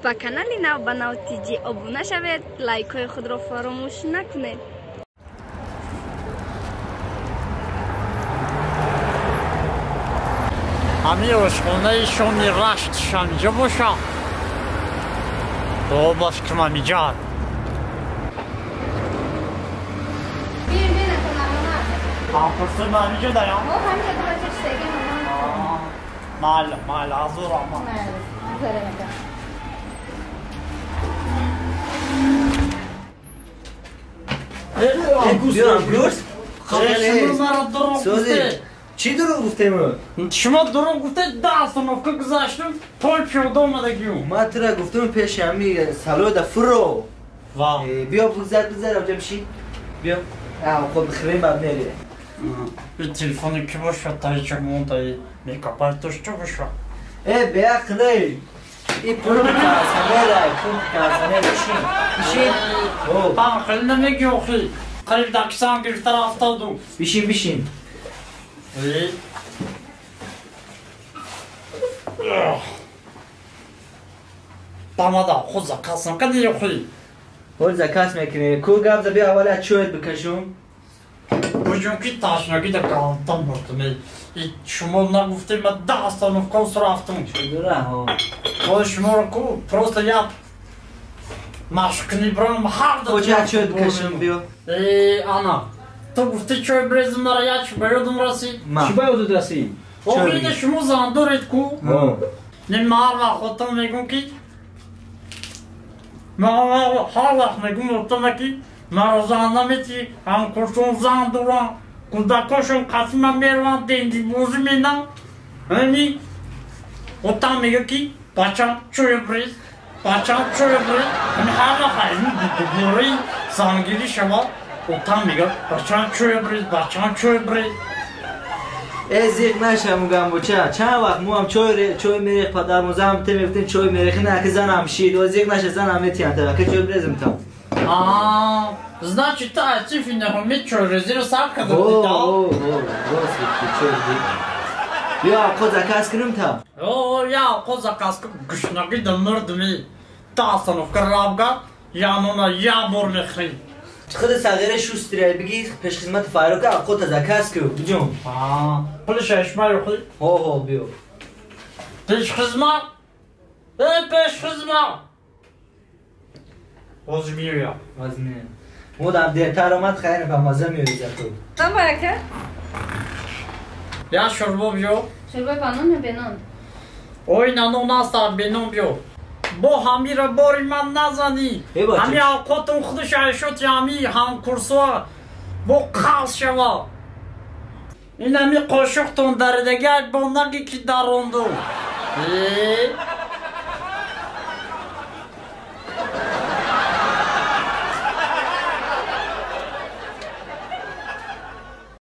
با کانال نو با نو تیجی ابونه شوید، لایک های خود را فراموش نکنید. همین روشخونه شونی رشت شنجه باشه تو باش که مامی جان بیر نکنم پرسه مامی جان دایم؟ همینجا تو بچه سگه مال عزور آمان گوست چی درو گفتم؟ شما درو گفته دستانوفکا گذاشتم پول پیاده اومده گیو ما ترا گفتم پیش همی سالو دا فرو بیا بگذر آبجا بشی بیا خود خریم باب نریه به تلفونی که باشه تایی چه مونتایی میکاپر توشتو باشه بیا خلی این پول کاسانه رای پول کاسانه بشین با خیلی نمیگی اخی قریب داکسان گرفتر افتادو بشین دامادا خود زکاس نکدی یا خیلی خود زکاس میکنی کو گابزا بیا اولا چوید بکشم بجون که تاشنگی در کانتان بردمی شما نگفته من دستانوفکا رفتم چه ها خود شما رو کو پروست یاد مشکنی برام هر دو کجا چوید بکشم بیا آنا تو گفتی چوی بریزم مرا یاد چه بیادم رسید چی باید رسید؟ اوخیده شما زندورید کو نمار و خودتون میگم که ما هر وقت میگم بودم که مرا زندمیتی هم کشون زندوران کودکاشون قسمم میروان دیندی بوزی میدن همی خودتون میگه که بچم چوی بریز همی هر وقت این بگوری زنگیری شما خودتون میگه بچم چوی بریز زیق نشم میگم بچه چند وقت مو هم چوی میریخ پدر موزه هم تی میفتین چوی میریخی نه که زنم شید و زیق نشه زنم میتیم تا که چوی بریزم تا Значит, та цифина умеет что, резервсак, когда ты дал? Я خود заказ کنم تا я خود заказ гушнаги да мърдми та остановка рабга янона я бурмехри خود صغیره شوستری بگی پیش خدمت فاروق خود заказ کو بجون پولش اشمای خود هو بیو پیش خدمت وزمیویا مودم دیرتر آمد خیلی به مزه میریزه تو نام باید که؟ یا شربو بیو شربو پانون یا بینون؟ اوی نانون هستا بینون بیو با همی را باری من نزنی همی آقاتون خودش عیشوتی همی هم کرسوا با قاس شوا این همی قاشقتون دردگر با نگی که داروندو